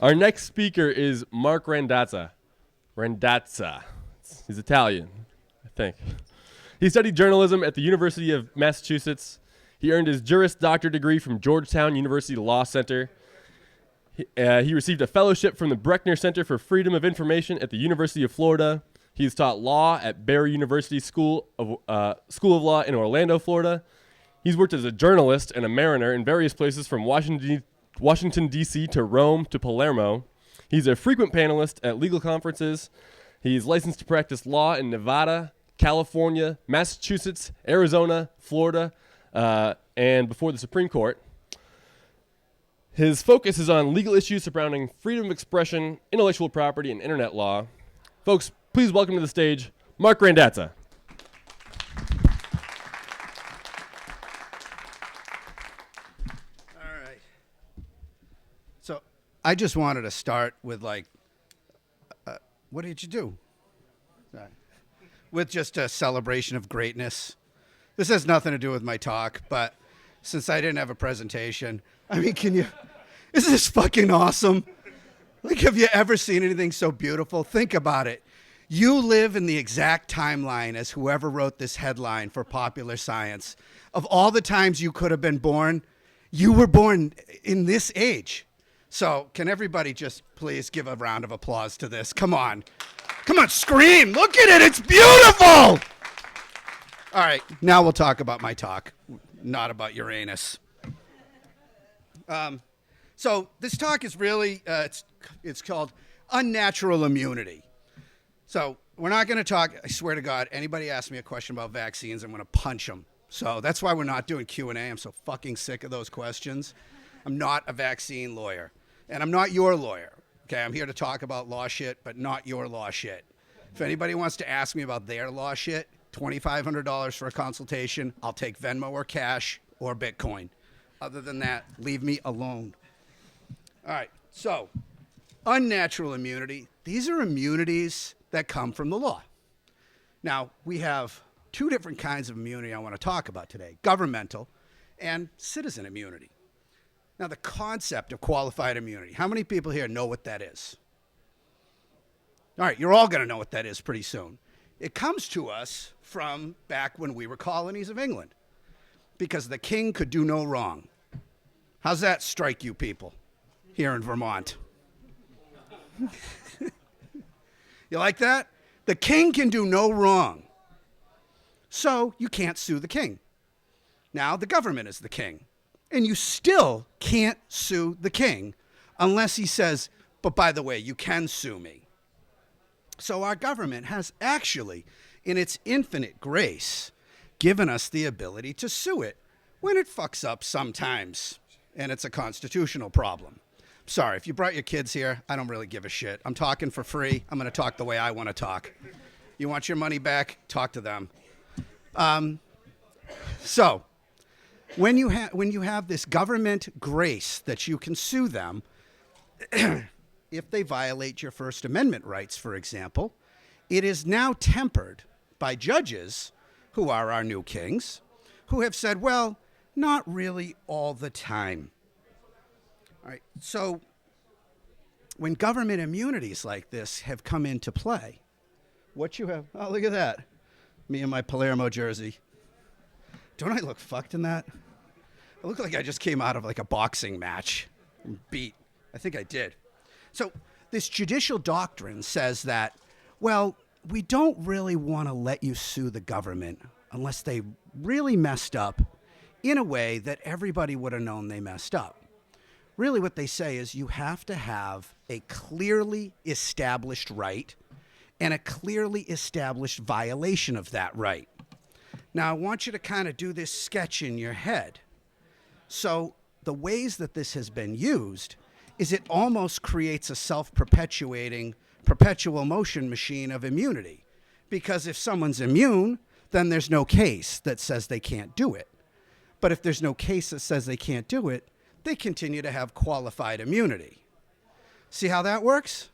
Our next speaker is Marc Randazza. Randazza. He's Italian, I think. He studied journalism at the University of Massachusetts. He earned his Juris Doctor degree from Georgetown University Law Center. He received a fellowship from the Brechner Center for Freedom of Information at the University of Florida. He's taught law at Barry University School of Law in Orlando, Florida. He's worked as a journalist and a mariner in various places from Washington, D.C. to Rome to Palermo. He's a frequent panelist at legal conferences. He's licensed to practice law in Nevada, California, Massachusetts, Arizona, Florida, and before the Supreme Court. His focus is on legal issues surrounding freedom of expression, intellectual property, and internet law. Folks, please welcome to the stage, Marc Randazza. All right. So I just wanted to start with what did you do? Sorry. With just a celebration of greatness. This has nothing to do with my talk, but since I didn't have a presentation, I mean, isn't this fucking awesome? Like, have you ever seen anything so beautiful? Think about it. You live in the exact timeline as whoever wrote this headline for Popular Science. Of all the times you could have been born, you were born in this age. So can everybody just please give a round of applause to this? Come on. Come on, scream. Look at it. It's beautiful. All right, now we'll talk about my talk, not about Uranus. So this talk is really, it's called Unnatural Immunity. So we're not going to talk, I swear to God, anybody asks me a question about vaccines, I'm going to punch them. So that's why we're not doing Q&A. I'm so fucking sick of those questions. I'm not a vaccine lawyer, and I'm not your lawyer. Okay, I'm here to talk about law shit, but not your law shit. If anybody wants to ask me about their law shit, $2,500 for a consultation. I'll take Venmo or cash or Bitcoin. Other than that, leave me alone. All right, so unnatural immunity. These are immunities that come from the law. Now, we have two different kinds of immunity I want to talk about today, governmental and citizen immunity. Now, the concept of qualified immunity, how many people here know what that is? All right, you're all going to know what that is pretty soon. It comes to us from back when we were colonies of England, because the king could do no wrong. How's that strike you people here in Vermont? You like that? The king can do no wrong, so you can't sue the king. Now the government is the king, and you still can't sue the king unless he says, but by the way, you can sue me. So our government has actually, in its infinite grace, given us the ability to sue it when it fucks up sometimes, and it's a constitutional problem. Sorry, if you brought your kids here, I don't really give a shit. I'm talking for free. I'm going to talk the way I want to talk. You want your money back? Talk to them. So when you have this government grace that you can sue them, if they violate your First Amendment rights, for example, it is now tempered by judges who are our new kings, who have said, well, not really all the time. All right, so when government immunities like this have come into play, what you have, oh, look at that. Me in my Palermo jersey. Don't I look fucked in that? I look like I just came out of like a boxing match and beat. I think I did. So this judicial doctrine says that, well, we don't really want to let you sue the government unless they really messed up in a way that everybody would have known they messed up. Really what they say is you have to have a clearly established right and a clearly established violation of that right. Now, I want you to kind of do this sketch in your head. So the ways that this has been used is it almost creates a self-perpetuating, perpetual motion machine of immunity. Because if someone's immune, then there's no case that says they can't do it. But if there's no case that says they can't do it, they continue to have qualified immunity. See how that works?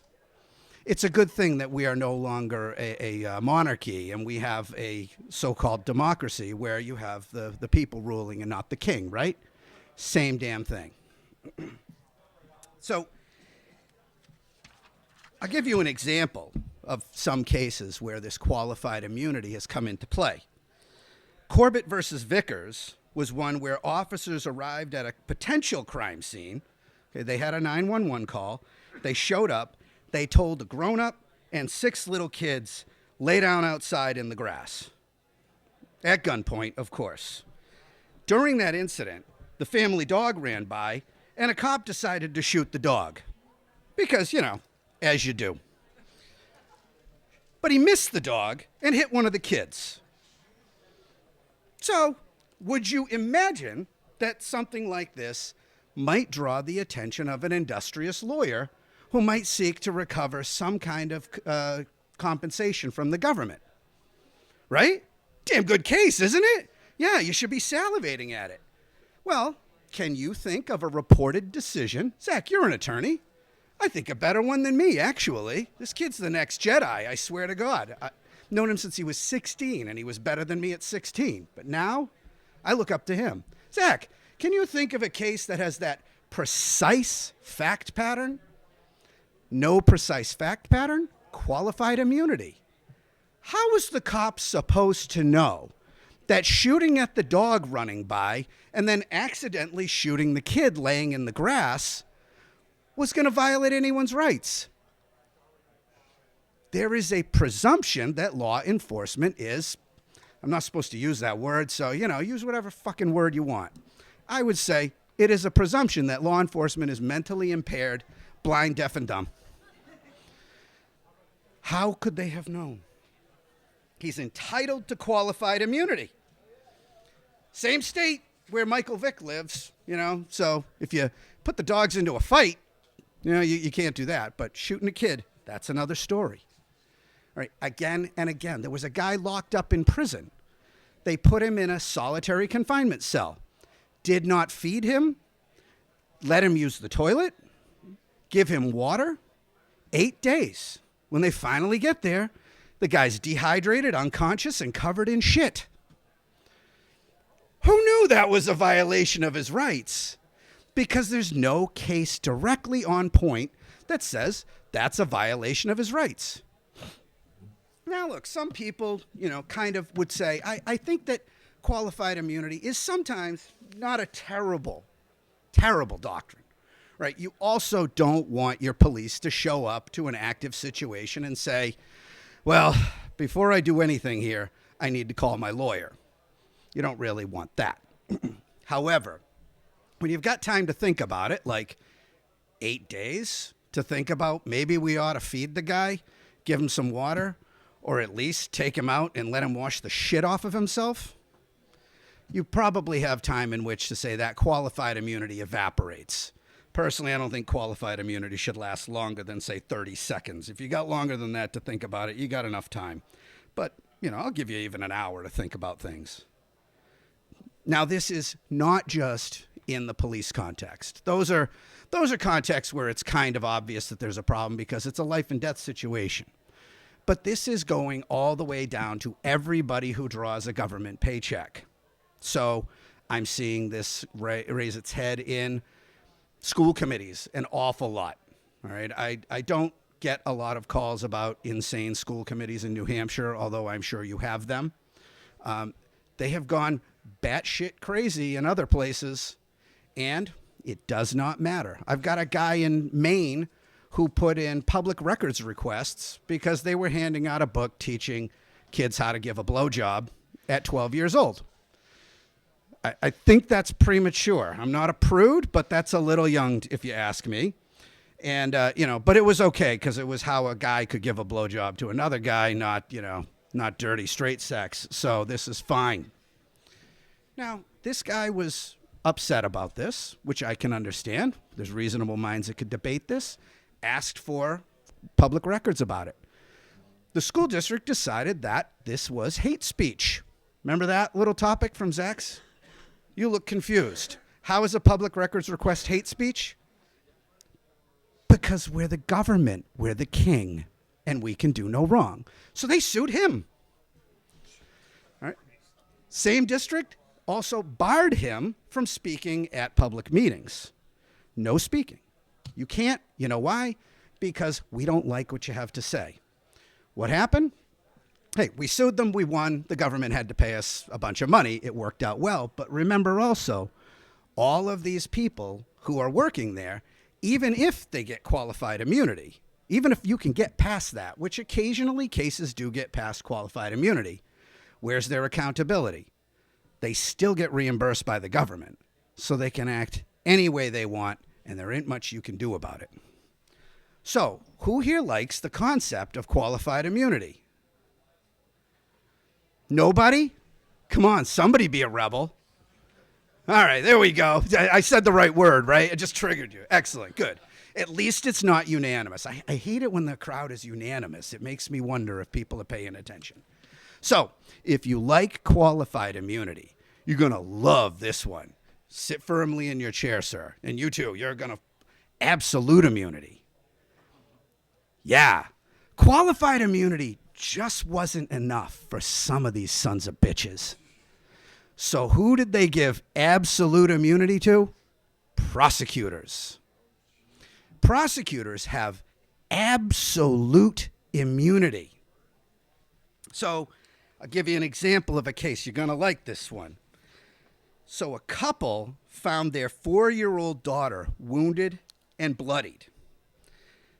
It's a good thing that we are no longer a monarchy and we have a so-called democracy where you have the people ruling and not the king, right? Same damn thing. So I'll give you an example of some cases where this qualified immunity has come into play. Corbett versus Vickers was one where officers arrived at a potential crime scene. Okay, they had a 911 call. They showed up. They told a grown-up and 6 little kids, lay down outside in the grass. At gunpoint, of course. During that incident, the family dog ran by, and a cop decided to shoot the dog. Because, as you do. But he missed the dog and hit one of the kids. So, would you imagine that something like this might draw the attention of an industrious lawyer who might seek to recover some kind of compensation from the government? Right? Damn good case, isn't it? Yeah, you should be salivating at it. Well, can you think of a reported decision? Zach, you're an attorney. I think a better one than me, actually. This kid's the next Jedi, I swear to God. I've known him since he was 16, and he was better than me at 16. But now, I look up to him. Zach, can you think of a case that has that precise fact pattern? No precise fact pattern? Qualified immunity. How was the cop supposed to know that shooting at the dog running by and then accidentally shooting the kid laying in the grass was going to violate anyone's rights? There is a presumption that law enforcement is, I'm not supposed to use that word, so, use whatever fucking word you want. I would say it is a presumption that law enforcement is mentally impaired, blind, deaf, and dumb. How could they have known? He's entitled to qualified immunity. Same state where Michael Vick lives, so if you put the dogs into a fight, you can't do that. But shooting a kid, that's another story. All right, again and again, there was a guy locked up in prison. They put him in a solitary confinement cell. Did not feed him, let him use the toilet, give him water. 8 days. When they finally get there, the guy's dehydrated, unconscious, and covered in shit. Who knew that was a violation of his rights? Because there's no case directly on point that says that's a violation of his rights. Now, look, some people, kind of would say, I think that qualified immunity is sometimes not a terrible doctrine, right? You also don't want your police to show up to an active situation and say, well, before I do anything here, I need to call my lawyer. You don't really want that. However, when you've got time to think about it, like 8 days to think about maybe we ought to feed the guy, give him some water, or at least take him out and let him wash the shit off of himself, you probably have time in which to say that qualified immunity evaporates. Personally, I don't think qualified immunity should last longer than, say, 30 seconds. If you got longer than that to think about it, you got enough time. But, I'll give you even an hour to think about things. Now, this is not just in the police context. Those are contexts where it's kind of obvious that there's a problem because it's a life and death situation. But this is going all the way down to everybody who draws a government paycheck. So I'm seeing this raise its head in school committees an awful lot. All right. I don't get a lot of calls about insane school committees in New Hampshire, although I'm sure you have them. They have gone batshit crazy in other places, and it does not matter. I've got a guy in Maine who put in public records requests because they were handing out a book teaching kids how to give a blowjob at 12 years old. I think that's premature. I'm not a prude, but that's a little young if you ask me. And, but it was okay because it was how a guy could give a blowjob to another guy, not dirty straight sex. So this is fine. Now, this guy was upset about this, which I can understand. There's reasonable minds that could debate this. Asked for public records about it. The school district decided that this was hate speech. Remember that little topic from Zach's? You look confused. How is a public records request hate speech? Because we're the government, we're the king, and we can do no wrong. So they sued him. All right. Same district also barred him from speaking at public meetings. No speaking. You can't. You know why? because we don't like what you have to say. What happened? Hey, we sued them, we won. The government had to pay us a bunch of money. It worked out well. But remember also, all of these people who are working there, even if they get qualified immunity, even if you can get past that, which occasionally cases do get past qualified immunity, where's their accountability? They still get reimbursed by the government, so they can act any way they want, and there ain't much you can do about it. So, who here likes the concept of qualified immunity? Nobody? Come on, somebody be a rebel. All right, there we go. I said the right word, right? It just triggered you. Excellent, good. At least it's not unanimous. I hate it when the crowd is unanimous. It makes me wonder if people are paying attention. So, if you like qualified immunity, you're going to love this one. Sit firmly in your chair, sir. And you too, you're going to absolute immunity. Yeah, qualified immunity just wasn't enough for some of these sons of bitches. So who did they give absolute immunity to? Prosecutors. Prosecutors have absolute immunity. So I'll give you an example of a case. You're going to like this one. So a couple found their 4-year-old daughter wounded and bloodied.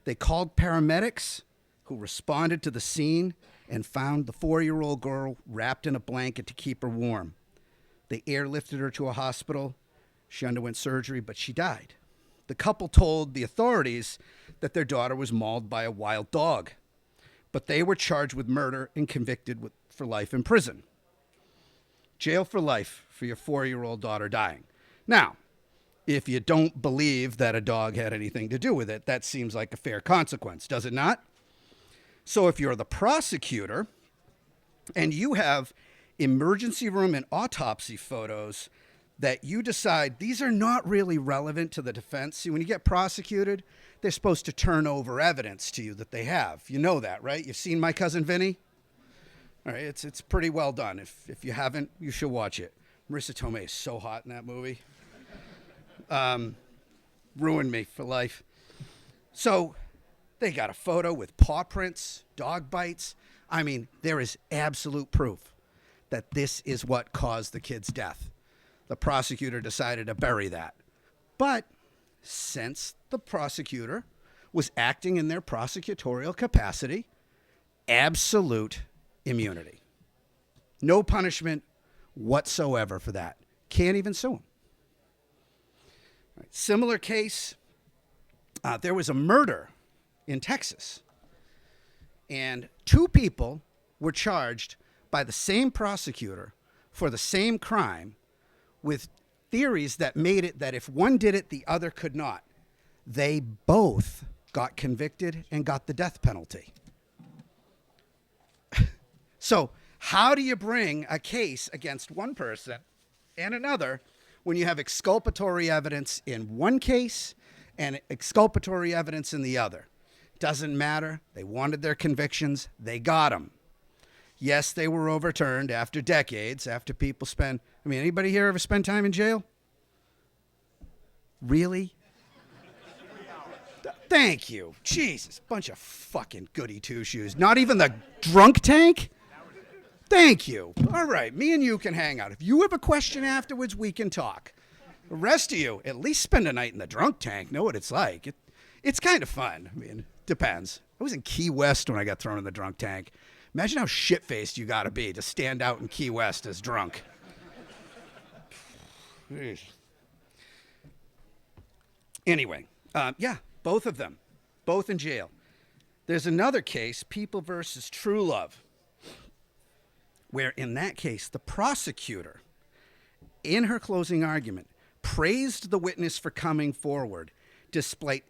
They called paramedics who responded to the scene and found the 4-year-old girl wrapped in a blanket to keep her warm. They airlifted her to a hospital. She underwent surgery, but she died. The couple told the authorities that their daughter was mauled by a wild dog, but they were charged with murder and convicted for life in prison. Jail for life for your 4-year-old daughter dying. Now, if you don't believe that a dog had anything to do with it, that seems like a fair consequence, does it not? So if you're the prosecutor and you have emergency room and autopsy photos that you decide these are not really relevant to the defense. See, when you get prosecuted, they're supposed to turn over evidence to you that they have. You know that, right? You've seen My Cousin Vinny? All right, it's pretty well done. If you haven't, you should watch it. Marissa Tomei is so hot in that movie. Ruined me for life. So they got a photo with paw prints, dog bites. I mean, there is absolute proof that this is what caused the kid's death. The prosecutor decided to bury that. But since the prosecutor was acting in their prosecutorial capacity, absolute immunity. No punishment whatsoever for that. Can't even sue him. Right. Similar case, there was a murder in Texas, and 2 people were charged by the same prosecutor for the same crime with theories that made it that if one did it, the other could not. They both got convicted and got the death penalty. So how do you bring a case against one person and another when you have exculpatory evidence in one case and exculpatory evidence in the other? Doesn't matter. They wanted their convictions. They got them. Yes, they were overturned after decades, after people spend... I mean, anybody here ever spend time in jail? Really? Thank you. Jesus, bunch of fucking goody two-shoes. Not even the drunk tank? Thank you. All right, me and you can hang out. If you have a question afterwards, we can talk. The rest of you, at least spend a night in the drunk tank. Know what it's like. It's kind of fun. I mean, depends. I was in Key West when I got thrown in the drunk tank. Imagine how shit-faced you got to be to stand out in Key West as drunk. Anyway, yeah, both of them, both in jail. There's another case, People versus True Love, where in that case, the prosecutor, in her closing argument, praised the witness for coming forward despite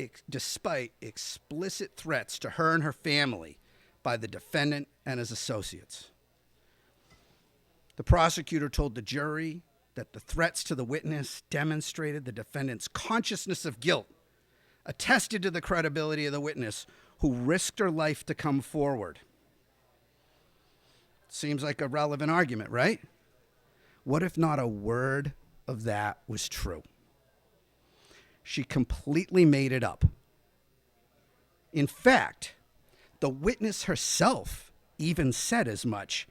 explicit threats to her and her family by the defendant and his associates. The prosecutor told the jury that the threats to the witness demonstrated the defendant's consciousness of guilt, attested to the credibility of the witness who risked her life to come forward. Seems like a relevant argument, right? What if not a word of that was true? She completely made it up. In fact, the witness herself even said as much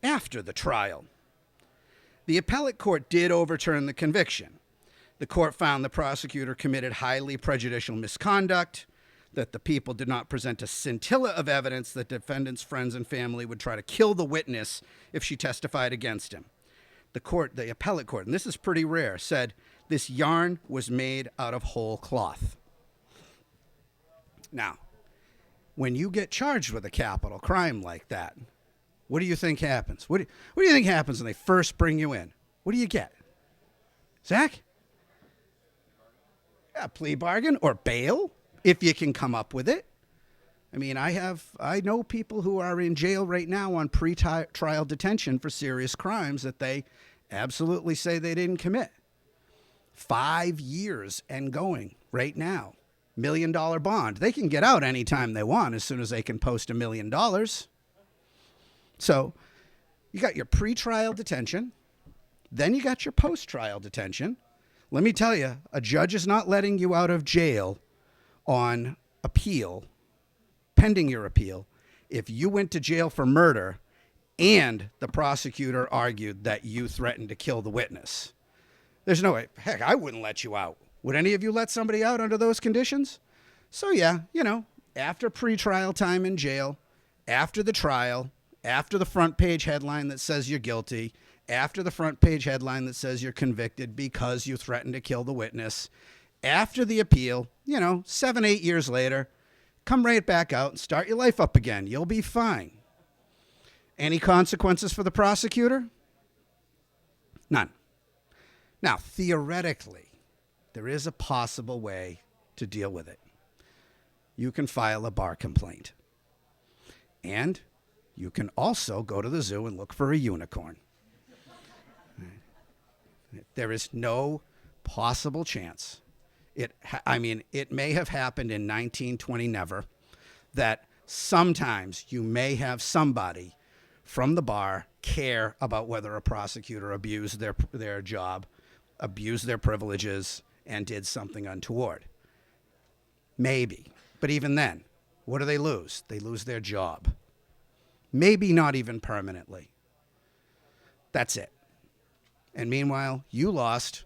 after the trial. The appellate court did overturn the conviction. The court found the prosecutor committed highly prejudicial misconduct, that the people did not present a scintilla of evidence that defendant's friends and family would try to kill the witness if she testified against him. The appellate court, and this is pretty rare, said this yarn was made out of whole cloth. Now, when you get charged with a capital crime like that, what do you think happens? What do you think happens when they first bring you in? What do you get? Zach? A plea bargain or bail, if you can come up with it. I mean, I know people who are in jail right now on pre-trial detention for serious crimes that they absolutely say they didn't commit. 5 years and going right now. $1 million bond. They can get out anytime they want as soon as they can post $1 million. So you got your pre-trial detention. Then you got your post-trial detention. Let me tell you, a judge is not letting you out of jail on appeal, pending your appeal, if you went to jail for murder and the prosecutor argued that you threatened to kill the witness. There's no way. Heck, I wouldn't let you out. Would any of you let somebody out under those conditions? So yeah, after pre-trial time in jail, after the trial, after the front page headline that says you're guilty, after the front page headline that says you're convicted because you threatened to kill the witness, after the appeal, 7, 8 years later, come right back out and start your life up again. You'll be fine. Any consequences for the prosecutor? None. Now, theoretically, there is a possible way to deal with it. You can file a bar complaint. And you can also go to the zoo and look for a unicorn. There is no possible chance. It may have happened in 1920 never, that sometimes you may have somebody from the bar care about whether a prosecutor abused their job, abused their privileges, and did something untoward. Maybe. But even then, what do they lose? They lose their job. Maybe not even permanently. That's it. And meanwhile, you lost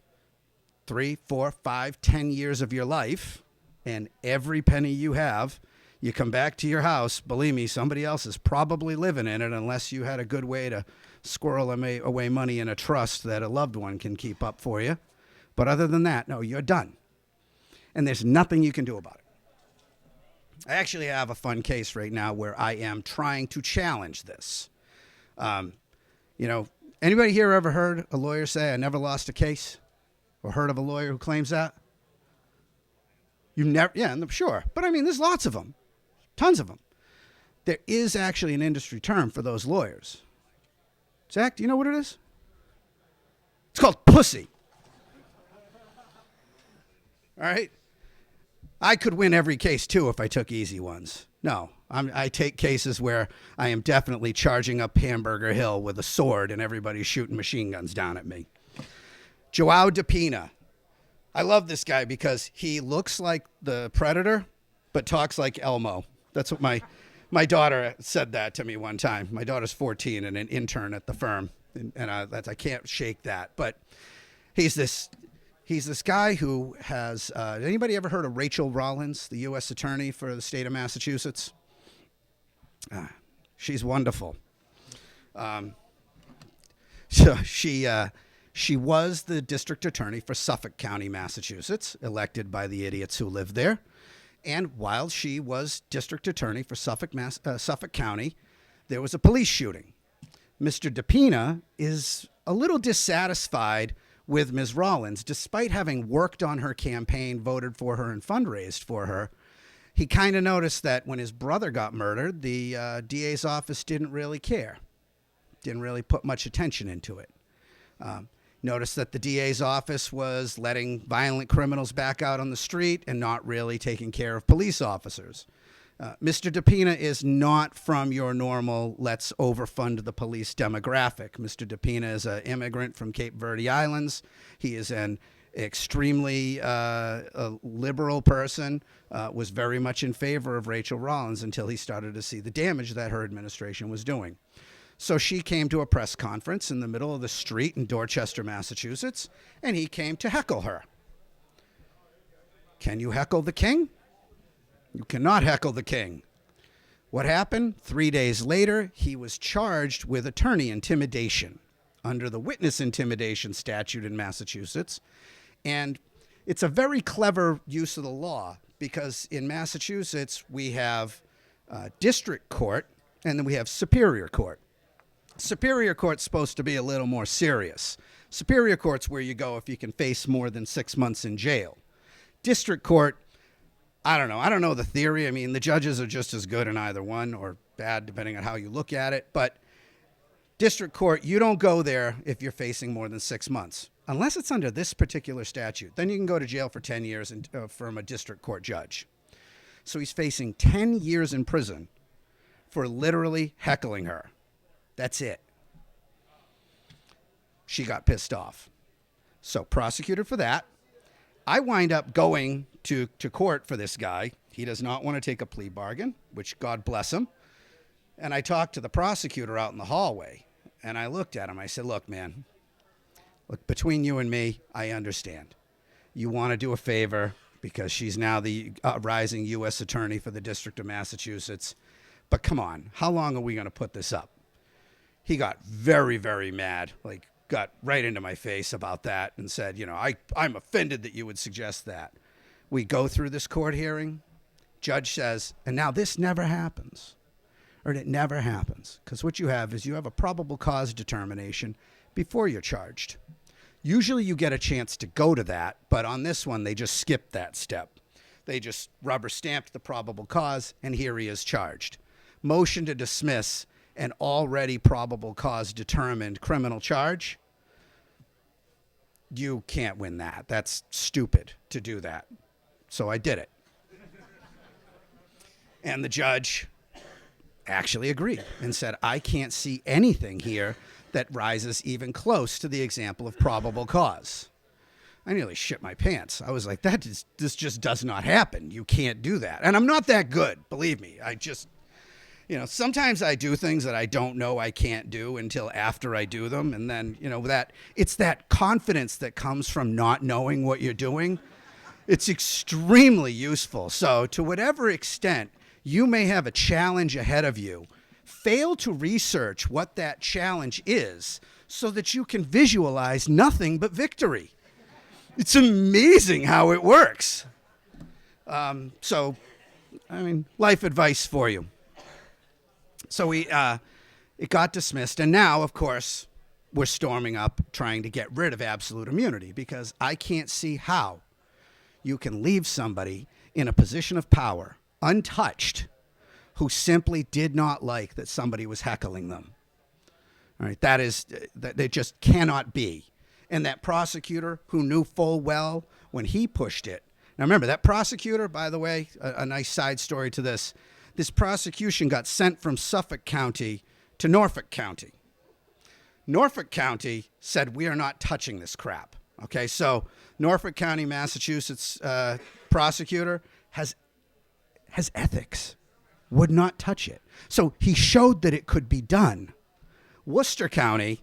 3, 4, 5, 10 years of your life, and every penny you have, you come back to your house, believe me, somebody else is probably living in it unless you had a good way to squirrel away money in a trust that a loved one can keep up for you. But other than that, no, you're done. And there's nothing you can do about it. I actually have a fun case right now where I am trying to challenge this. Anybody here ever heard a lawyer say, I never lost a case? Or heard of a lawyer who claims that? You never, yeah, sure. But I mean, there's lots of them. Tons of them. There is actually an industry term for those lawyers. Zach, do you know what it is? It's called pussy. All right? I could win every case, too, if I took easy ones. No, I take cases where I am definitely charging up Hamburger Hill with a sword and everybody's shooting machine guns down at me. Joao DePina. I love this guy because he looks like the Predator, but talks like Elmo. That's what my daughter said that to me one time. My daughter's 14 and an intern at the firm, and I can't shake that. But he's this guy who has. Anybody ever heard of Rachel Rollins, the U.S. Attorney for the state of Massachusetts? She's wonderful. So she was the district attorney for Suffolk County, Massachusetts, elected by the idiots who live there. And while she was district attorney for Suffolk County, there was a police shooting. Mr. DePina is a little dissatisfied with Ms. Rollins, despite having worked on her campaign, voted for her, and fundraised for her. He kind of noticed that when his brother got murdered, the DA's office didn't really care, didn't really put much attention into it. Noticed that the DA's office was letting violent criminals back out on the street and not really taking care of police officers. Mr. DePina is not from your normal let's overfund the police demographic. Mr. DePina is an immigrant from Cape Verde Islands. He is an extremely a liberal person, was very much in favor of Rachel Rollins until he started to see the damage that her administration was doing. So she came to a press conference in the middle of the street in Dorchester, Massachusetts, and he came to heckle her. Can you heckle the king? You cannot heckle the king. What happened? 3 days later, he was charged with attorney intimidation under the witness intimidation statute in Massachusetts. And it's a very clever use of the law because in Massachusetts, we have district court and then we have superior court. Superior court's supposed to be a little more serious. Superior court's where you go if you can face more than 6 months in jail. District court, I don't know. I don't know the theory. I mean, the judges are just as good in either one or bad, depending on how you look at it. But district court, you don't go there if you're facing more than 6 months, unless it's under this particular statute. Then you can go to jail for 10 years from a district court judge. So he's facing 10 years in prison for literally heckling her. That's it. She got pissed off. So prosecuted for that. I wind up going to court for this guy. He does not want to take a plea bargain, which God bless him. And I talked to the prosecutor out in the hallway, and I looked at him. I said, look, man, look, between you and me, I understand. You want to do a favor because she's now the rising U.S. attorney for the District of Massachusetts. But come on, how long are we going to put this up? He got very, very mad, like got right into my face about that and said, you know, I'm offended that you would suggest that. We go through this court hearing. Judge says, and now this never happens. Or it never happens. Because what you have is you have a probable cause determination before you're charged. Usually you get a chance to go to that, but on this one, they just skipped that step. They just rubber stamped the probable cause, and here he is charged. Motion to dismiss an already probable cause determined criminal charge. You can't win that. That's stupid to do that. So I did it. And the judge actually agreed and said, I can't see anything here that rises even close to the example of probable cause. I nearly shit my pants. I was like, this just does not happen. You can't do that. And I'm not that good, believe me. I just, you know, sometimes I do things that I don't know I can't do until after I do them. And then, you know, it's that confidence that comes from not knowing what you're doing. It's extremely useful. So to whatever extent you may have a challenge ahead of you, fail to research what that challenge is so that you can visualize nothing but victory. It's amazing how it works. So, I mean, life advice for you. So it got dismissed, and now, of course, we're storming up trying to get rid of absolute immunity because I can't see how you can leave somebody in a position of power untouched who simply did not like that somebody was heckling them. All right, that they just cannot be. And that prosecutor who knew full well when he pushed it. Now remember, that prosecutor, by the way, a nice side story to this prosecution got sent from Suffolk County to Norfolk County. Norfolk County said, we are not touching this crap. Okay, so Norfolk County, Massachusetts prosecutor has ethics, would not touch it. So he showed that it could be done. Worcester County,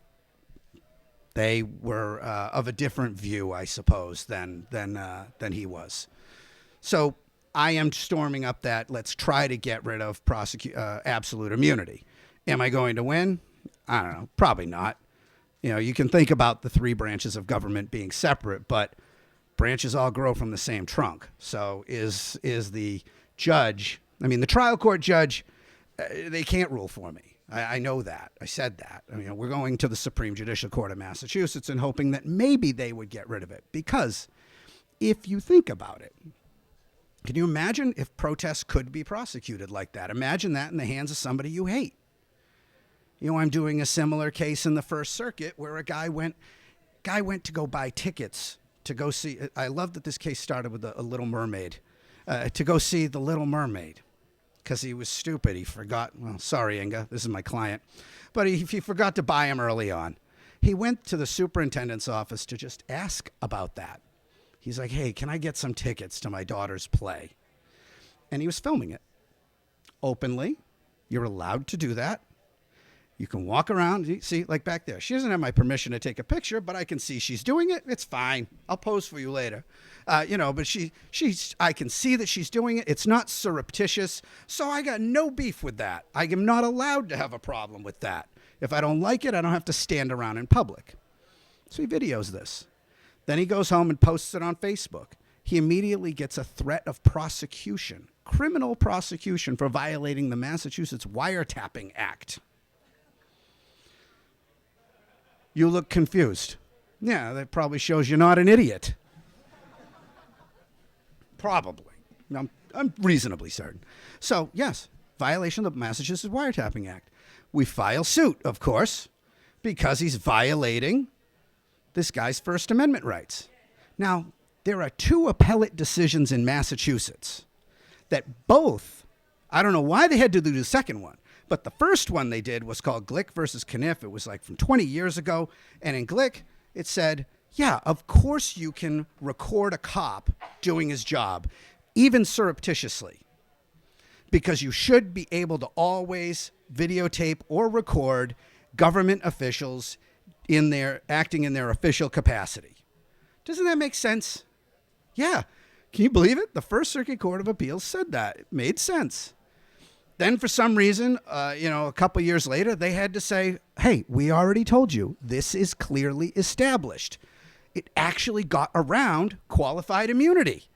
they were of a different view, I suppose, than he was. So I am storming up that let's try to get rid of absolute immunity. Am I going to win? I don't know. Probably not. You know, you can think about the three branches of government being separate, but branches all grow from the same trunk. So is the judge, I mean, the trial court judge, they can't rule for me. I know that. I said that. I mean, we're going to the Supreme Judicial Court of Massachusetts and hoping that maybe they would get rid of it. Because if you think about it, can you imagine if protests could be prosecuted like that? Imagine that in the hands of somebody you hate. You know, I'm doing a similar case in the First Circuit where a guy went to go buy tickets to go see. I love that this case started with a Little Mermaid, to go see The Little Mermaid because he was stupid. He forgot. Well, sorry, Inga, this is my client, but he forgot to buy him early on. He went to the superintendent's office to just ask about that. He's like, hey, can I get some tickets to my daughter's play? And he was filming it openly. You're allowed to do that. You can walk around. See, like back there. She doesn't have my permission to take a picture, but I can see she's doing it. It's fine. I'll pose for you later. But I can see that she's doing it. It's not surreptitious. So I got no beef with that. I am not allowed to have a problem with that. If I don't like it, I don't have to stand around in public. So he videos this. Then he goes home and posts it on Facebook. He immediately gets a threat of prosecution, criminal prosecution for violating the Massachusetts Wiretapping Act. You look confused. Yeah, that probably shows you're not an idiot. Probably. I'm reasonably certain. So, yes, violation of the Massachusetts Wiretapping Act. We file suit, of course, because he's violating this guy's First Amendment rights. Now, there are 2 appellate decisions in Massachusetts that both, I don't know why they had to do the second one, but the first one they did was called Glick versus Kniff. It was like from 20 years ago. And in Glick, it said, yeah, of course you can record a cop doing his job, even surreptitiously, because you should be able to always videotape or record government officials acting in their official capacity. Doesn't that make sense? Yeah. Can you believe it? The First Circuit Court of Appeals said that. It made sense. Then for some reason, a couple years later, they had to say, hey, we already told you this is clearly established. It actually got around qualified immunity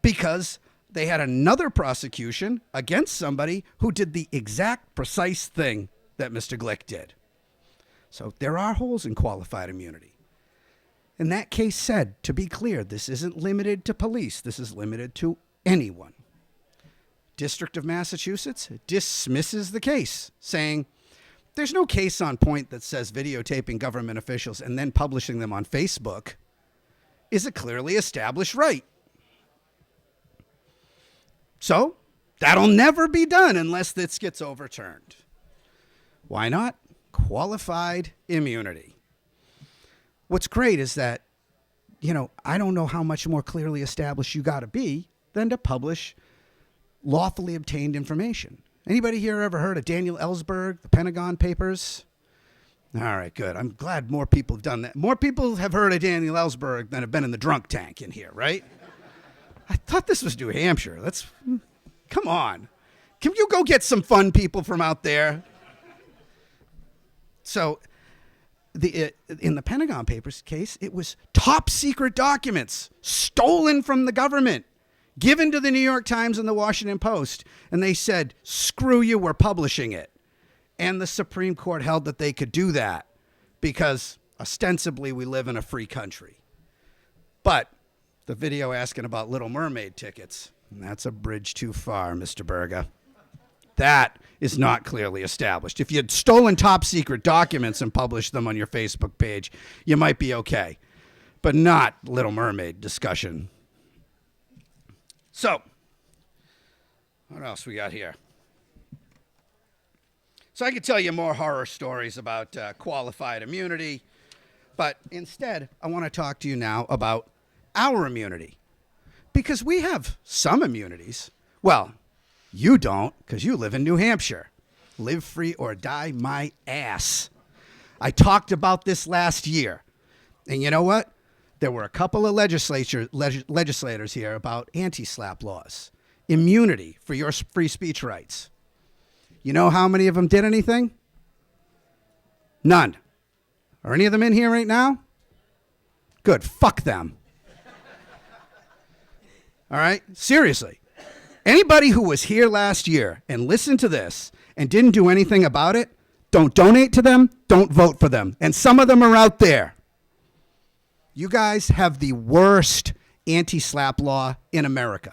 because they had another prosecution against somebody who did the exact precise thing that Mr. Glick did. So there are holes in qualified immunity. And that case said, to be clear, this isn't limited to police. This is limited to anyone. District of Massachusetts dismisses the case, saying there's no case on point that says videotaping government officials and then publishing them on Facebook is a clearly established right. So that'll never be done unless this gets overturned. Why not? Qualified immunity. What's great is that, I don't know how much more clearly established you got to be than to publish lawfully obtained information. Anybody here ever heard of Daniel Ellsberg, the Pentagon Papers? All right, good. I'm glad more people have done that. More people have heard of Daniel Ellsberg than have been in the drunk tank in here, right? I thought this was New Hampshire. Come on. Can you go get some fun people from out there? So, in the Pentagon Papers case, it was top secret documents stolen from the government, given to the New York Times and the Washington Post, and they said, screw you, we're publishing it. And the Supreme Court held that they could do that because ostensibly we live in a free country. But the video asking about Little Mermaid tickets, that's a bridge too far, Mr. Berger. That is not clearly established. If you had stolen top secret documents and published them on your Facebook page, you might be okay. But not Little Mermaid discussion. So, what else we got here? So I could tell you more horror stories about qualified immunity, but instead I want to talk to you now about our immunity. Because we have some immunities. Well, you don't, because you live in New Hampshire. Live free or die my ass. I talked about this last year. And you know what? There were a couple of legislators here about anti-SLAPP laws. Immunity for your free speech rights. You know how many of them did anything? None. Are any of them in here right now? Good. Fuck them. All right? Seriously. Anybody who was here last year and listened to this and didn't do anything about it, don't donate to them, don't vote for them. And some of them are out there. You guys have the worst anti-SLAPP law in America.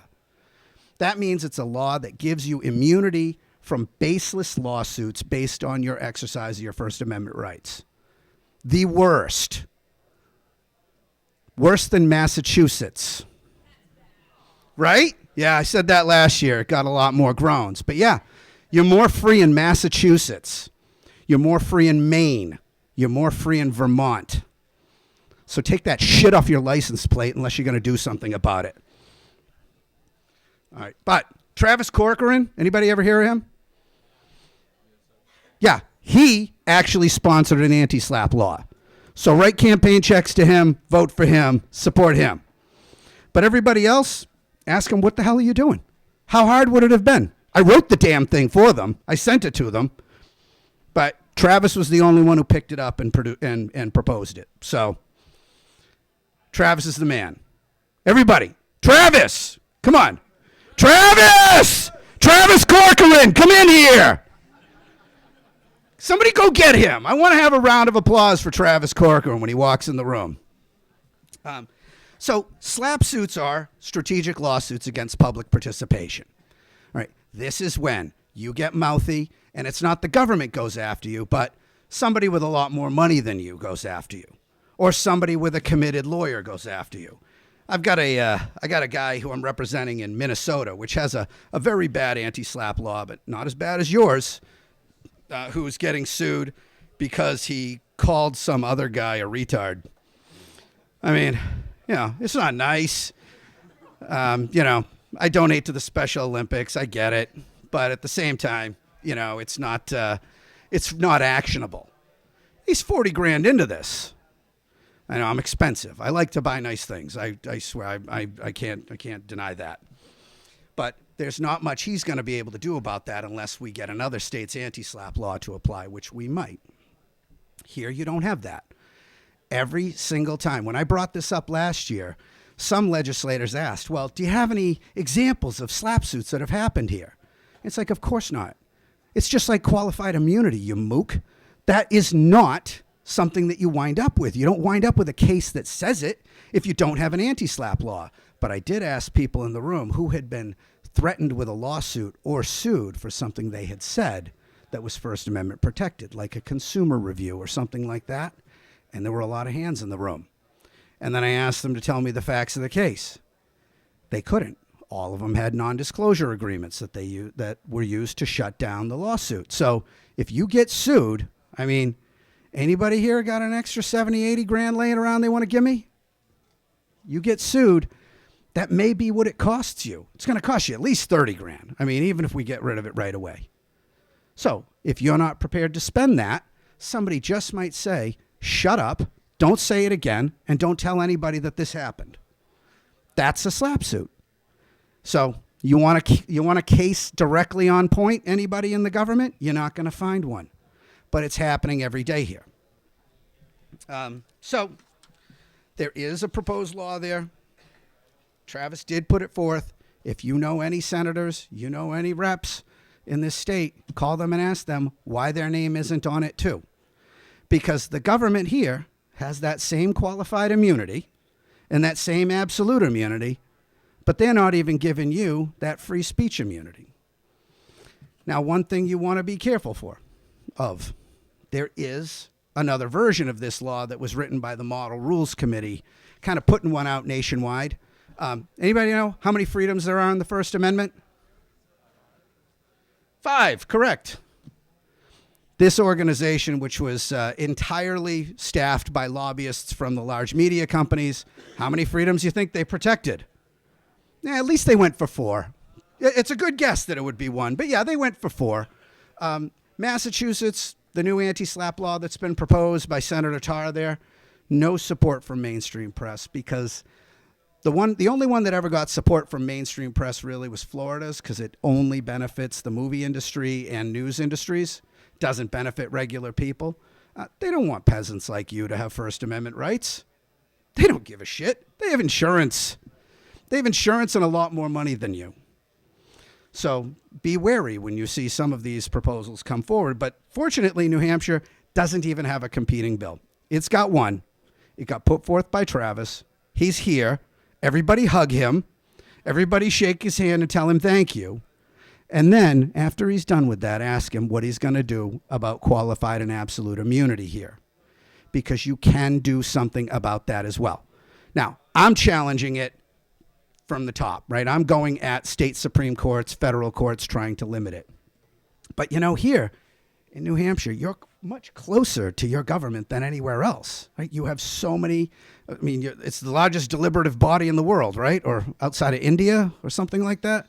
That means it's a law that gives you immunity from baseless lawsuits based on your exercise of your First Amendment rights. The worst. Worse than Massachusetts. Right? Yeah, I said that last year. It got a lot more groans. But yeah, you're more free in Massachusetts. You're more free in Maine. You're more free in Vermont. So take that shit off your license plate unless you're going to do something about it. All right. But Travis Corcoran, anybody ever hear of him? Yeah. He actually sponsored an anti-SLAPP law. So write campaign checks to him, vote for him, support him. But everybody else, ask him, what the hell are you doing? How hard would it have been? I wrote the damn thing for them. I sent it to them. But Travis was the only one who picked it up and proposed it. So Travis is the man. Everybody, Travis, come on. Travis! Travis Corcoran, come in here. Somebody go get him. I want to have a round of applause for Travis Corcoran when he walks in the room. So SLAPP suits are strategic lawsuits against public participation. All right. This is when you get mouthy, and it's not the government goes after you, but somebody with a lot more money than you goes after you, or somebody with a committed lawyer goes after you. I got a guy who I'm representing in Minnesota, which has a very bad anti-SLAPP law, but not as bad as yours, who's getting sued because he called some other guy a retard. I mean, it's not nice. I donate to the Special Olympics. I get it. But at the same time, it's not actionable. He's 40 grand into this. I know I'm expensive. I like to buy nice things. I swear I can't deny that. But there's not much he's going to be able to do about that unless we get another state's anti-SLAPP law to apply, which we might. Here you don't have that. Every single time. When I brought this up last year, some legislators asked, well, do you have any examples of SLAPP suits that have happened here? It's like, of course not. It's just like qualified immunity, you mook. That is not something that you wind up with. You don't wind up with a case that says it if you don't have an anti-SLAPP law. But I did ask people in the room who had been threatened with a lawsuit or sued for something they had said that was First Amendment protected, like a consumer review or something like that. And there were a lot of hands in the room. And then I asked them to tell me the facts of the case. They couldn't. All of them had non-disclosure agreements that were used to shut down the lawsuit. So if you get sued, I mean, anybody here got an extra 70, 80 grand laying around they want to give me? You get sued, that may be what it costs you. It's going to cost you at least 30 grand. I mean, even if we get rid of it right away. So if you're not prepared to spend that, somebody just might say, shut up, don't say it again, and don't tell anybody that this happened. That's a SLAPP suit. So you want a case directly on point, anybody in the government? You're not going to find one. But it's happening every day here. So there is a proposed law there. Travis did put it forth. If you know any senators, you know any reps in this state, call them and ask them why their name isn't on it too. Because the government here has that same qualified immunity and that same absolute immunity, but they're not even giving you that free speech immunity. Now, one thing you want to be careful of, there is another version of this law that was written by the Model Rules Committee, kind of putting one out nationwide. Anybody know how many freedoms there are in the First Amendment? 5, correct. This organization, which was entirely staffed by lobbyists from the large media companies, how many freedoms do you think they protected? At least they went for 4. It's a good guess that it would be 1, but yeah, they went for 4. Massachusetts, the new anti-SLAPP law that's been proposed by Senator Tarr there, no support from mainstream press, because the only one that ever got support from mainstream press really was Florida's, because it only benefits the movie industry and news industries, doesn't benefit regular people. They don't want peasants like you to have First Amendment rights. They don't give a shit. They have insurance. They have insurance and a lot more money than you. So be wary when you see some of these proposals come forward. But fortunately, New Hampshire doesn't even have a competing bill. It's got one. It got put forth by Travis. He's here. Everybody hug him. Everybody shake his hand and tell him thank you. And then, after he's done with that, ask him what he's going to do about qualified and absolute immunity here. Because you can do something about that as well. Now, I'm challenging it from the top, right? I'm going at state Supreme Courts, federal courts, trying to limit it. But, here, In New Hampshire, you're much closer to your government than anywhere else, right? You have so many, I mean, it's the largest deliberative body in the world, right? Or outside of India or something like that.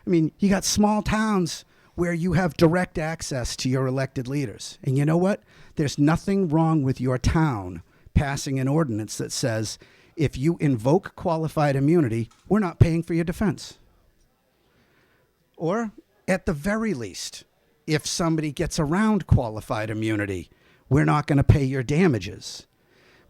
I mean, you got small towns where you have direct access to your elected leaders. And you know what? There's nothing wrong with your town passing an ordinance that says, if you invoke qualified immunity, we're not paying for your defense. Or at the very least, if somebody gets around qualified immunity, we're not going to pay your damages,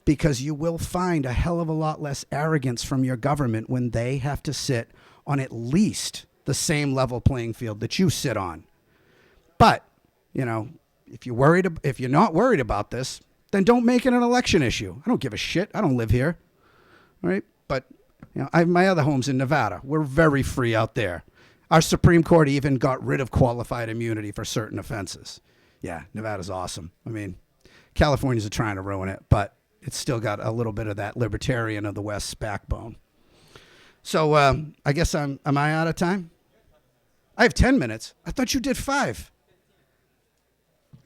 because you will find a hell of a lot less arrogance from your government when they have to sit on at least the same level playing field that you sit on. But, you know, if you're not worried about this, then don't make it an election issue. I don't give a shit. I don't live here. All right? But, you know, my other home's in Nevada. We're very free out there. Our Supreme Court even got rid of qualified immunity for certain offenses. Yeah, Nevada's awesome. I mean, Californians are trying to ruin it, but it's still got a little bit of that libertarian of the West's backbone. So I guess am I out of time? I have 10 minutes. I thought you did 5.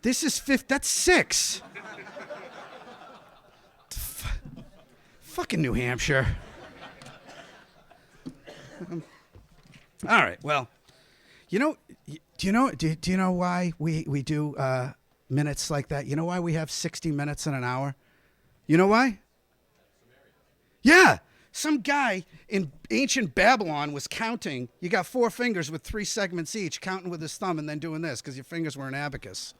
This is 5. That's 6. Fucking New Hampshire. All right. Well, you know, do you know why we do minutes like that? You know why we have 60 minutes in an hour? You know why? Yeah. Some guy in ancient Babylon was counting. You got 4 fingers with 3 segments each, counting with his thumb and then doing this because your fingers were an abacus.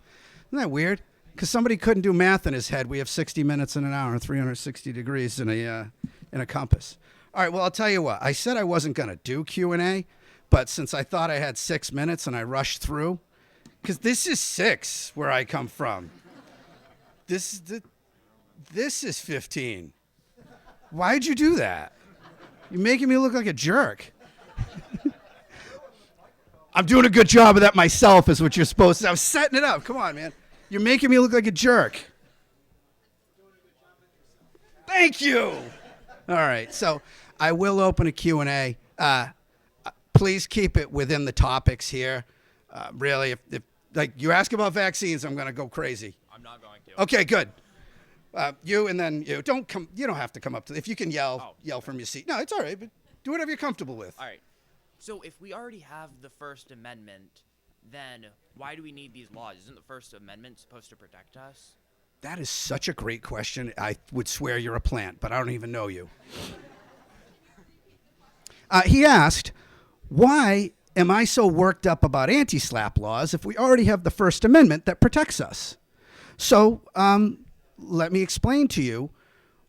Isn't that weird? Because somebody couldn't do math in his head. We have 60 minutes in an hour and 360 degrees in a compass. All right, well, I'll tell you what. I said I wasn't going to do Q&A, but since I thought I had 6 minutes and I rushed through, because this is 6 where I come from. This is 15. Why'd you do that? You're making me look like a jerk. I'm doing a good job of that myself is what you're supposed to. I was setting it up. Come on, man. You're making me look like a jerk. Thank you. All right. So I will open a Q&A. Please keep it within the topics here. Really, if like you ask about vaccines, I'm going to go crazy. I'm not going to. Okay, good. You and then you. Don't come. You don't have to come up to. If you can yell from your seat. No, it's all right. But do whatever you're comfortable with. All right. So if we already have the First Amendment, then why do we need these laws? Isn't the First Amendment supposed to protect us? That is such a great question. I would swear you're a plant, but I don't even know you. He asked, why am I so worked up about anti-SLAPP laws if we already have the First Amendment that protects us? So let me explain to you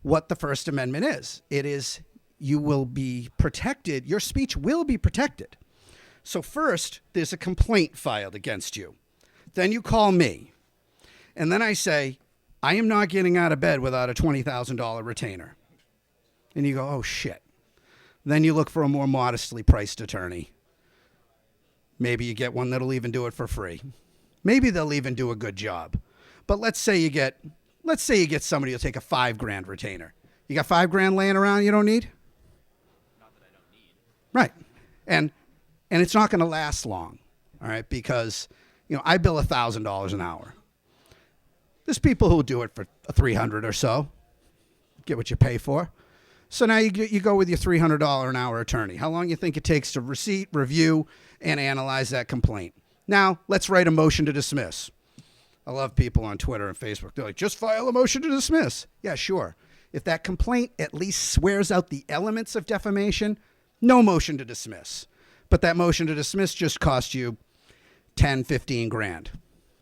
what the First Amendment is. It is you will be protected. Your speech will be protected. So first, there's a complaint filed against you. Then you call me. And then I say, I am not getting out of bed without a $20,000 retainer. And you go, oh, shit. Then you look for a more modestly priced attorney. Maybe you get one that'll even do it for free. Maybe they'll even do a good job. But let's say you get somebody who'll take a $5,000 retainer. You got $5,000 laying around you don't need? Not that I don't need. Right. And it's not going to last long, all right, because, you know, I bill $1,000 an hour. There's people who'll do it for $300 or so. Get what you pay for. So now you go with your $300 an hour attorney. How long do you think it takes to review, and analyze that complaint? Now, let's write a motion to dismiss. I love people on Twitter and Facebook. They're like, just file a motion to dismiss. Yeah, sure. If that complaint at least swears out the elements of defamation, no motion to dismiss. But that motion to dismiss just cost you 10, 15 grand.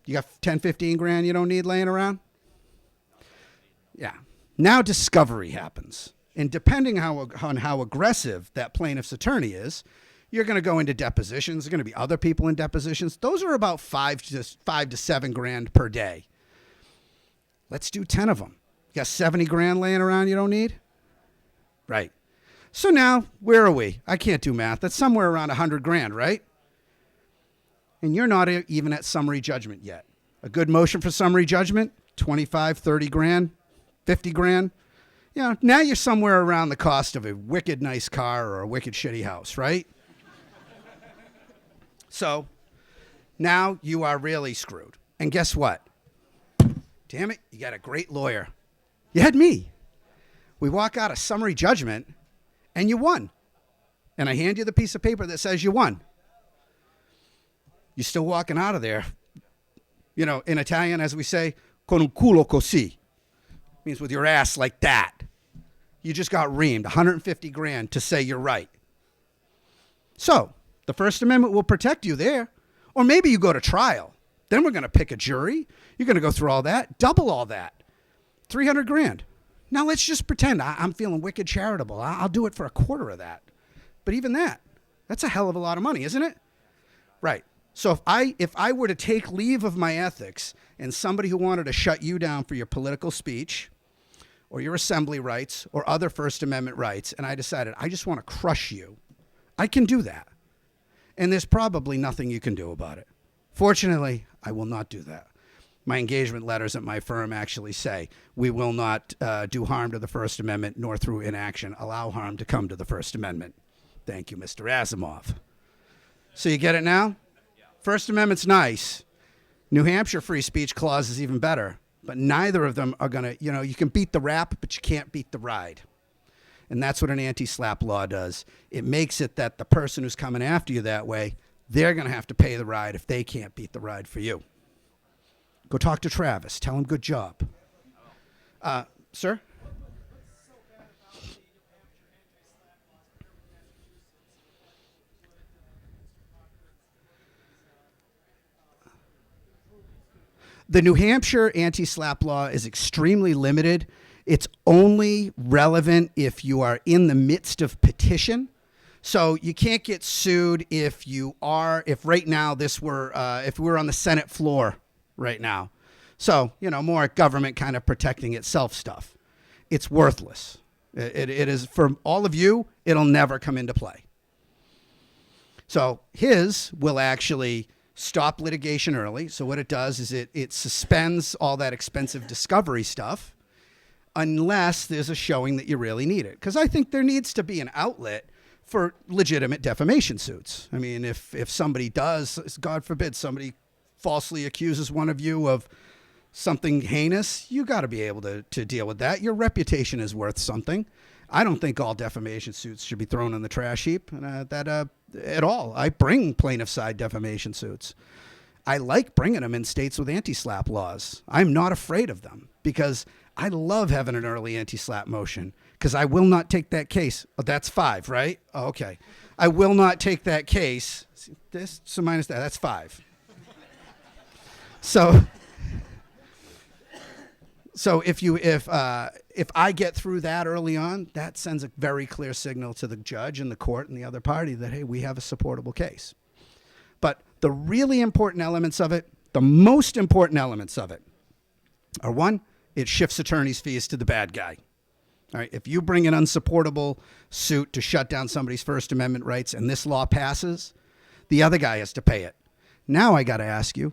You got 10, 15 grand you don't need laying around? Yeah. Now discovery happens. And depending on how aggressive that plaintiff's attorney is, you're going to go into depositions. There's going to be other people in depositions. Those are about $5 to $7 grand per day. Let's do 10 of them. You got 70 grand laying around you don't need? Right. So now, where are we? I can't do math. That's somewhere around 100 grand, right? And you're not even at summary judgment yet. A good motion for summary judgment, 25, 30 grand, 50 grand. You know, now you're somewhere around the cost of a wicked nice car or a wicked shitty house, right? So now you are really screwed. And guess what? Damn it, you got a great lawyer. You had me. We walk out of summary judgment, and you won. And I hand you the piece of paper that says you won. You're still walking out of there. You know, in Italian, as we say, con un culo così. Means with your ass like that. You just got reamed, 150 grand to say you're right. So, the First Amendment will protect you there. Or maybe you go to trial. Then we're going to pick a jury. You're going to go through all that, double all that. 300 grand. Now let's just pretend I'm feeling wicked charitable. I'll do it for a quarter of that. But even that's a hell of a lot of money, isn't it? Right. So if I were to take leave of my ethics and somebody who wanted to shut you down for your political speech or your assembly rights or other First Amendment rights, and I decided I just want to crush you, I can do that. And there's probably nothing you can do about it. Fortunately, I will not do that. My engagement letters at my firm actually say, we will not do harm to the First Amendment, nor through inaction allow harm to come to the First Amendment. Thank you, Mr. Asimov. So you get it now? First Amendment's nice. New Hampshire free speech clause is even better. But neither of them are going to, you can beat the rap, but you can't beat the ride. And that's what an anti-SLAPP law does. It makes it that the person who's coming after you that way, they're going to have to pay the ride if they can't beat the ride for you. Go talk to Travis. Tell him good job. Sir? The New Hampshire anti-SLAPP law is extremely limited. It's only relevant if you are in the midst of petition. So you can't get sued if right now if we were on the Senate floor right now. So, more government kind of protecting itself stuff. It's worthless. It is, for all of you, it'll never come into play. So his will actually stop litigation early. So what it does is it suspends all that expensive discovery stuff unless there's a showing that you really need it. Because I think there needs to be an outlet for legitimate defamation suits. I mean, if somebody does, God forbid, somebody falsely accuses one of you of something heinous, you got to be able to deal with that. Your reputation is worth something. I don't think all defamation suits should be thrown in the trash heap at all. I bring plaintiff side defamation suits. I like bringing them in states with anti-SLAPP laws. I'm not afraid of them because I love having an early anti-SLAPP motion because I will not take that case. Oh, that's 5, right? Oh, okay. I will not take that case. This, so minus that, that's 5. So if I get through that early on, that sends a very clear signal to the judge and the court and the other party that, hey, we have a supportable case. But the really important elements of it, the most important elements of it are, 1, it shifts attorney's fees to the bad guy. All right, if you bring an unsupportable suit to shut down somebody's First Amendment rights and this law passes, the other guy has to pay it. Now I got to ask you,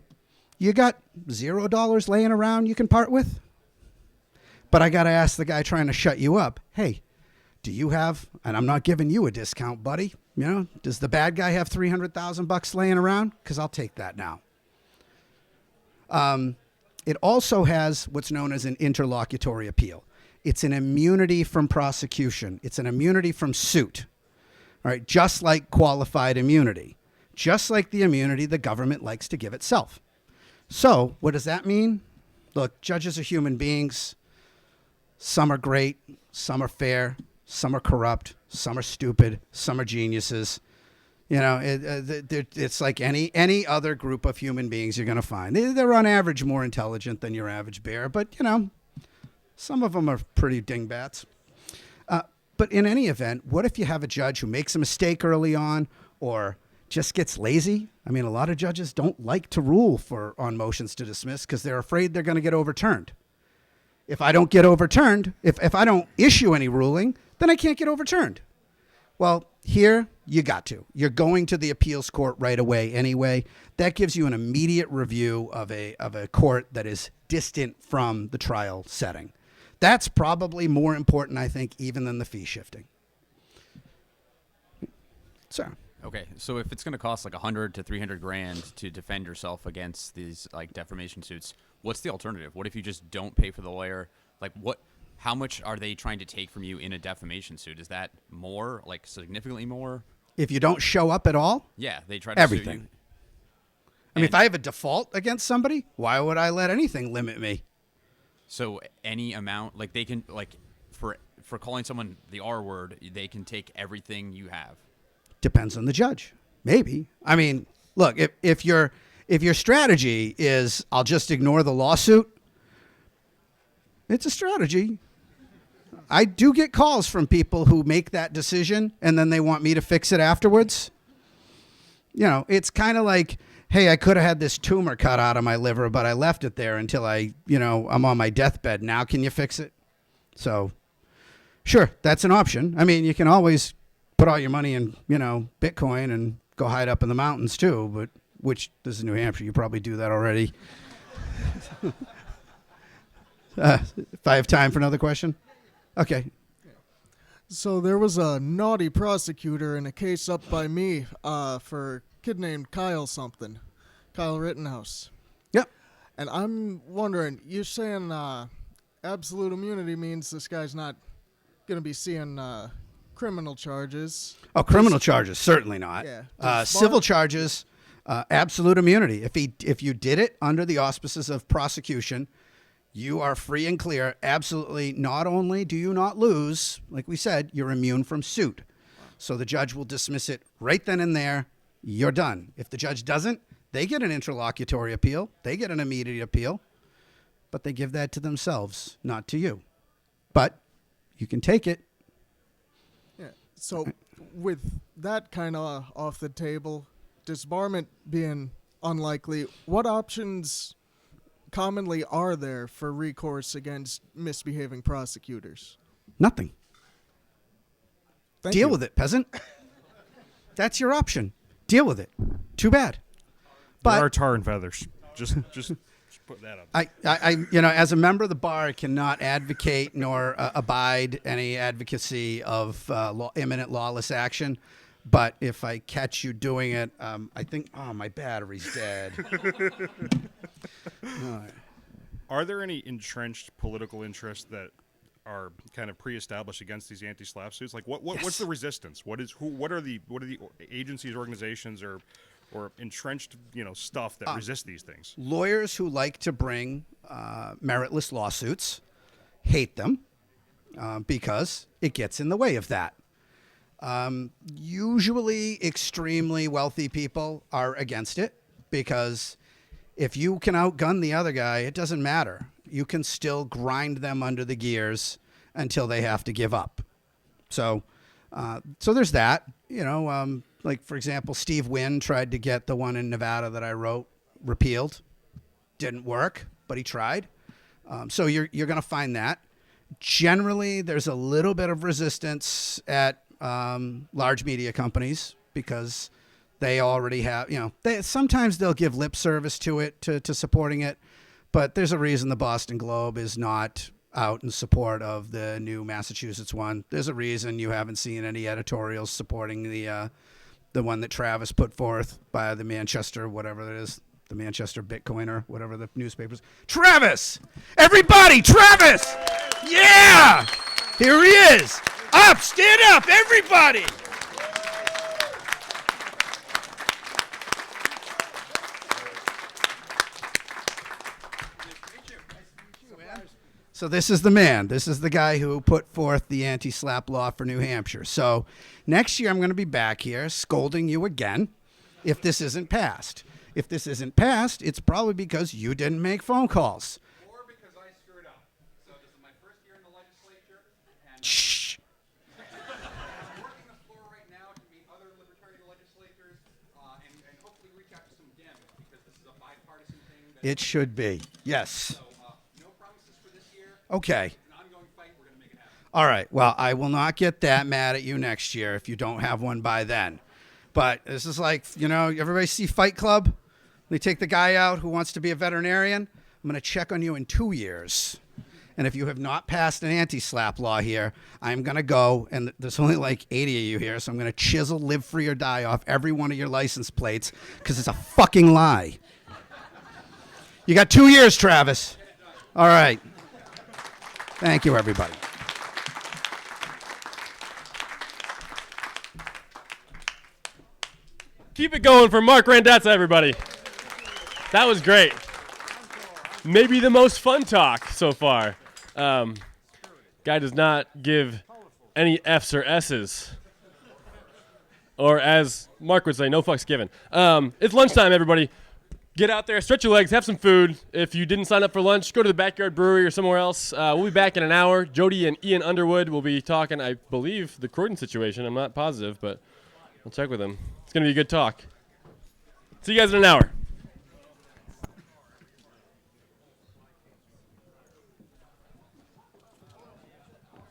you got $0 laying around you can part with? But I got to ask the guy trying to shut you up, hey, do you have, and I'm not giving you a discount, buddy, does the bad guy have $300,000 laying around? Because I'll take that now. It also has what's known as an interlocutory appeal. It's an immunity from prosecution. It's an immunity from suit. All right, just like qualified immunity, just like the immunity the government likes to give itself. So what does that mean? Look, judges are human beings. Some are great, some are fair, some are corrupt, some are stupid, some are geniuses. It's like any other group of human beings you're going to find. They're on average more intelligent than your average bear, but, some of them are pretty dingbats. But in any event, what if you have a judge who makes a mistake early on or just gets lazy? I mean, a lot of judges don't like to rule on motions to dismiss because they're afraid they're going to get overturned. If I don't get overturned, if I don't issue any ruling, then I can't get overturned. Well, here you got to. You're going to the appeals court right away anyway. That gives you an immediate review of a court that is distant from the trial setting. That's probably more important, I think, even than the fee shifting. Sir. Okay, so if it's going to cost like 100 to 300 grand to defend yourself against these like defamation suits, what's the alternative? What if you just don't pay for the lawyer? Like how much are they trying to take from you in a defamation suit? Is that more, like significantly more? If you don't show up at all, Yeah, they try to everything. sue you. I mean, if I have a default against somebody, why would I let anything limit me? So any amount, like they can, like for calling someone the R word, they can take everything you have. Depends on the judge. Maybe. I mean, look, if your strategy is I'll just ignore the lawsuit, it's a strategy. I do get calls from people who make that decision and then they want me to fix it afterwards. You know, it's kind of like, hey, I could have had this tumor cut out of my liver, but I left it there until I'm on my deathbed. Now can you fix it? So, sure, that's an option. I mean, you can always put all your money in, Bitcoin and go hide up in the mountains too, but this is New Hampshire. You probably do that already. If I have time for another question? Okay. So there was a naughty prosecutor in a case up by me for a kid named Kyle Rittenhouse. Yep. And I'm wondering, you're saying absolute immunity means this guy's not going to be seeing criminal charges. Oh, criminal charges, certainly not. Yeah. Civil charges, absolute immunity. If you did it under the auspices of prosecution, you are free and clear. Absolutely. Not only do you not lose, like we said, you're immune from suit. So the judge will dismiss it right then and there. You're done. If the judge doesn't, they get an interlocutory appeal. They get an immediate appeal. But they give that to themselves, not to you. But you can take it. Yeah. So with that kind of off the table, disbarment being unlikely, what options commonly are there for recourse against misbehaving prosecutors? Nothing. Thank Deal you. with it, peasant. That's your option. Deal with it. Too bad. There are But tar and feathers. Just put that up. I as a member of the bar, I cannot advocate nor abide any advocacy of imminent lawless action. But if I catch you doing it, I think, my battery's dead. All right. Are there any entrenched political interests that are kind of pre-established against these anti-SLAPP suits? Like, what's the resistance? What are the agencies, organizations, or entrenched stuff that resist these things? Lawyers who like to bring meritless lawsuits hate them because it gets in the way of that. Usually extremely wealthy people are against it because if you can outgun the other guy, it doesn't matter. You can still grind them under the gears until they have to give up. So there's that. Like, for example, Steve Wynn tried to get the one in Nevada that I wrote repealed. Didn't work, but he tried. So you're going to find that. Generally, there's a little bit of resistance at large media companies because they already have, sometimes they'll give lip service to it, to supporting it. But there's a reason the Boston Globe is not out in support of the new Massachusetts one. There's a reason you haven't seen any editorials supporting the one that Travis put forth by the Manchester, whatever it is, the Manchester Bitcoiner, whatever the newspapers. Travis! Everybody, Travis! Yeah! Here he is! Up! Stand up, everybody! So this is the man. This is the guy who put forth the anti-SLAPP law for New Hampshire. So next year I'm going to be back here scolding you again if this isn't passed. If this isn't passed, it's probably because you didn't make phone calls. Or because I screwed up. So this is my first year in the legislature. And Shh. I'm working the floor right now to meet other libertarian legislators and hopefully reach out to some Dems because this is a bipartisan thing. It should be. Yes. So no promises for this year. Okay. It's an ongoing fight. We're going to make it happen. All right. Well, I will not get that mad at you next year if you don't have one by then. But this is like, everybody see Fight Club? They take the guy out who wants to be a veterinarian. I'm going to check on you in 2 years. And if you have not passed an anti-SLAPP law here, I'm going to go, and there's only like 80 of you here, so I'm going to chisel live free or die off every one of your license plates because it's a fucking lie. You got 2 years, Travis. All right. Thank you, everybody. Keep it going for Marc Randazza, everybody. That was great. Maybe the most fun talk so far. Guy does not give any F's or S's. Or as Marc would say, no fucks given. It's lunchtime, everybody. Get out there, stretch your legs, have some food. If you didn't sign up for lunch, go to the Backyard Brewery or somewhere else. We'll be back in an hour. Jody and Ian Underwood will be talking, I believe, the Croydon situation. I'm not positive, but we'll check with them. It's going to be a good talk. See you guys in an hour.